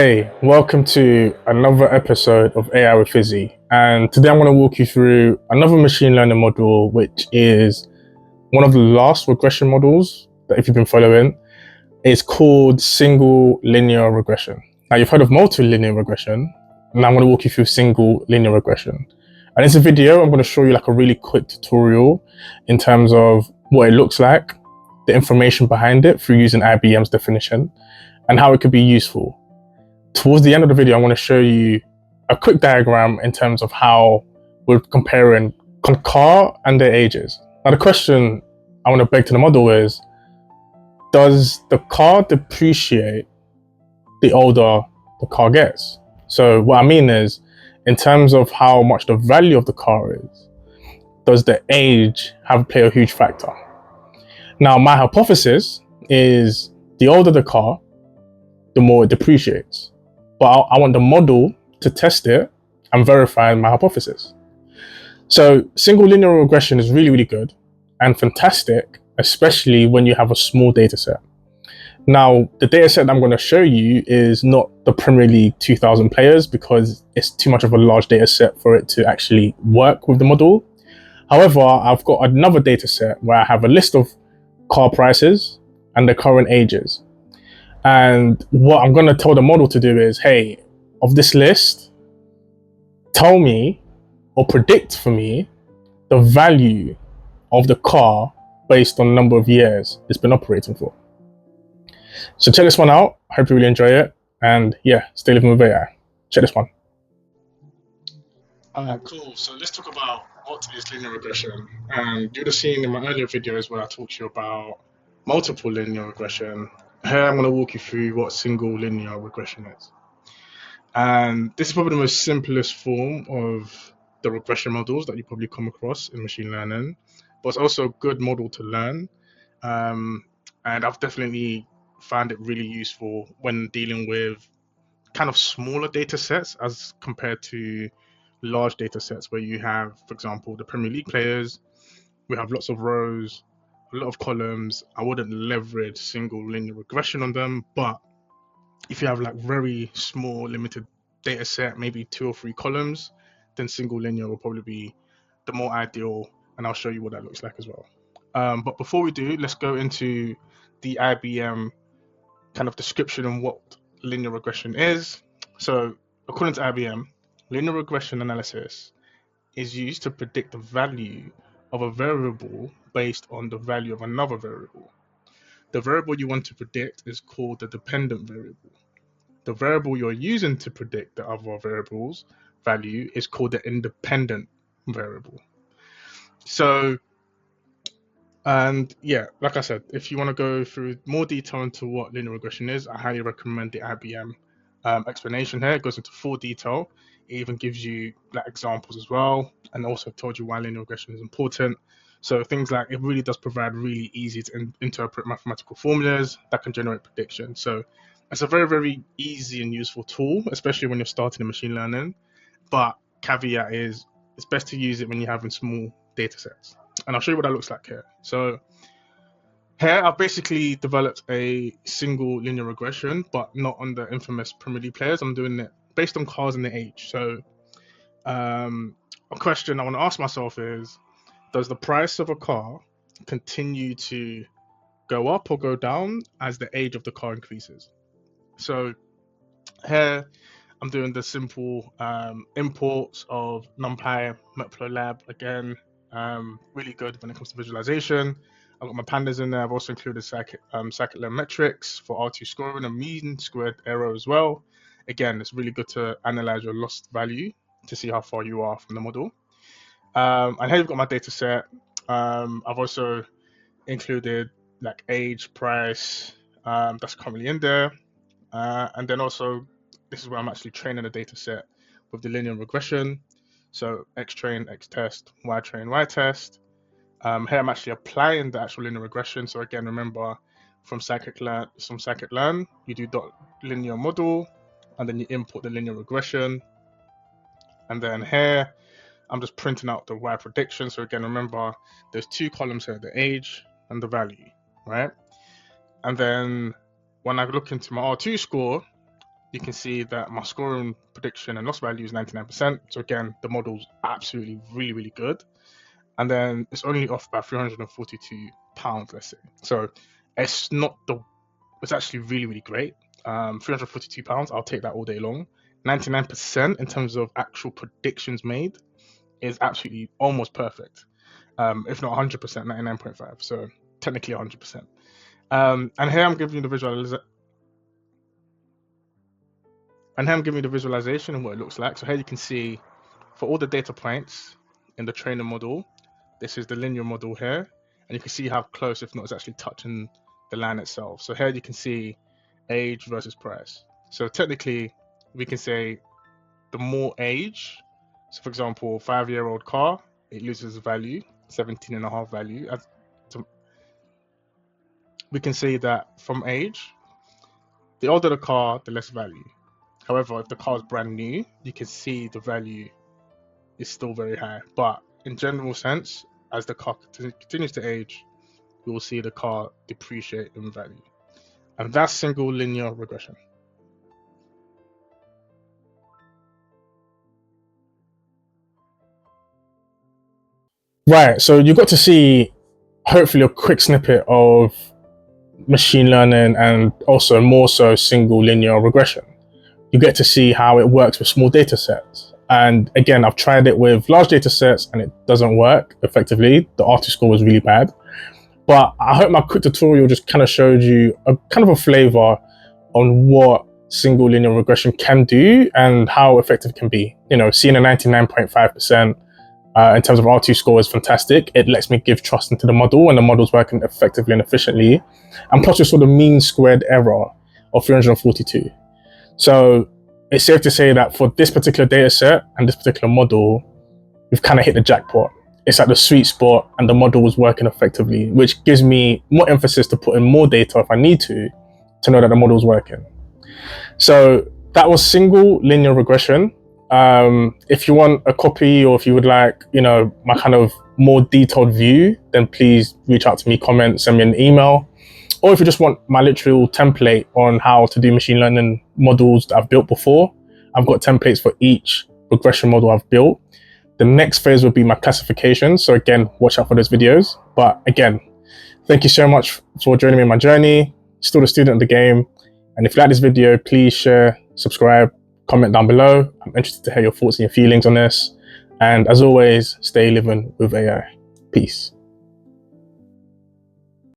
Hey, welcome to another episode of AI with Fizzy. And today I'm going to walk you through another machine learning model, which is one of the last regression models that, if you've been following, is called single linear regression. Now, you've heard of multi-linear regression. Now I'm going to walk you through single linear regression. And in this video, I'm going to show you like a really quick tutorial in terms of what it looks like, the information behind it through using IBM's definition, and how it could be useful. Towards the end of the video, I want to show you a quick diagram in terms of how we're comparing car and their ages. Now, the question I want to beg to the model is, does the car depreciate the older the car gets? So what I mean is, in terms of how much the value of the car is, does the age play a huge factor? Now, my hypothesis is the older the car, the more it depreciates. But I want the model to test it and verify my hypothesis. So single linear regression is really, really good and fantastic, especially when you have a small data set. Now, the data set I'm going to show you is not the Premier League 2000 players because it's too much of a large data set for it to actually work with the model. However, I've got another data set where I have a list of car prices and the current ages. And what I'm going to tell the model to do is, hey, of this list, tell me or predict for me the value of the car based on the number of years it's been operating for. So check this one out. I hope you really enjoy it. And yeah, stay living with AI. Check this one. Alright, cool. So let's talk about what is linear regression. And you'd have seen in my earlier videos where I talked to you about multiple linear regression. Here I'm going to walk you through what single linear regression is. And this is probably the most simplest form of the regression models that you probably come across in machine learning, but it's also a good model to learn. And I've definitely found it really useful when dealing with kind of smaller data sets as compared to large data sets where you have, for example, the Premier League players. We have lots of rows, a lot of columns. I wouldn't leverage single linear regression on them, but if you have like very small limited data set, maybe 2 or 3 columns, then single linear will probably be the more ideal, and I'll show you what that looks like as well. But before we do, let's go into the IBM kind of description on what linear regression is. So according to IBM, linear regression analysis is used to predict the value of a variable based on the value of another variable. The variable you want to predict is called the dependent variable. The variable you're using to predict the other variable's value is called the independent variable. So, and yeah, like I said, if you want to go through more detail into what linear regression is, I highly recommend the IBM explanation here. It goes into full detail. It even gives you like examples as well, and also told you why linear regression is important. So things like it really does provide really easy to interpret mathematical formulas that can generate predictions. So it's a very, very easy and useful tool, especially when you're starting in machine learning. But caveat is it's best to use it when you're having small data sets. And I'll show you what that looks like here. So here I've basically developed a single linear regression, but not on the infamous Premier League players. I'm doing it based on cars and their age. So a question I want to ask myself is, does the price of a car continue to go up or go down as the age of the car increases? So here I'm doing the simple imports of NumPy, Matplotlib again. Really good when it comes to visualization. I've got my pandas in there. I've also included scikit-learn metrics for R2 scoring and mean squared error as well. Again, it's really good to analyze your lost value to see how far you are from the model. And here you've got my data set. I've also included like age, price, that's currently in there. And then also, this is where I'm actually training the data set with the linear regression. So X train, X test, Y train, Y test. Here I'm actually applying the actual linear regression. So again, remember from scikit-learn, you do .linear model, and then you import the linear regression. And then here, I'm just printing out the Y prediction. So again, remember there's 2 columns here, the age and the value, right? And then when I look into my R2 score, you can see that my scoring prediction and loss value is 99%. So again, the model's absolutely really good. And then it's only off by £342, let's say. So it's not the, it's actually really great. £342, I'll take that all day long. 99% in terms of actual predictions made is absolutely almost perfect. If not 100%, 99.5. So technically 100%. And here I'm giving you the visualization and what it looks like. So here you can see for all the data points in the trainer model, this is the linear model here, and you can see how close, if not, it's actually touching the line itself. So here you can see age versus price. So technically, we can say the more age, so for example, 5-year-old car, it loses value, 17.5 value. We can say that from age, the older the car, the less value. However, if the car is brand new, you can see the value is still very high. But in general sense, as the car continues to age, we will see the car depreciate in value. And that's single linear regression. Right, so you got to see hopefully a quick snippet of machine learning and also more so single linear regression. You get to see how it works with small data sets. And again, I've tried it with large data sets and it doesn't work effectively. The R2 score was really bad. But I hope my quick tutorial just kind of showed you a kind of a flavor on what single linear regression can do and how effective it can be. You know, seeing a 99.5% in terms of R2 score is fantastic. It lets me give trust into the model and the model's working effectively and efficiently. And plus we saw the mean squared error of 342. So it's safe to say that for this particular data set and this particular model, we've kind of hit the jackpot. It's at the sweet spot and the model was working effectively, which gives me more emphasis to put in more data if I need to know that the model is working. So that was single linear regression. If you want a copy or if you would like, you know, my kind of more detailed view, then please reach out to me, comment, send me an email. Or if you just want my literal template on how to do machine learning models that I've built before, I've got templates for each regression model I've built. The next phase will be my classification. So again, watch out for those videos. But again, thank you so much for joining me on my journey. Still a student of the game. And if you like this video, please share, subscribe, comment down below. I'm interested to hear your thoughts and your feelings on this. And as always, stay living with AI. Peace.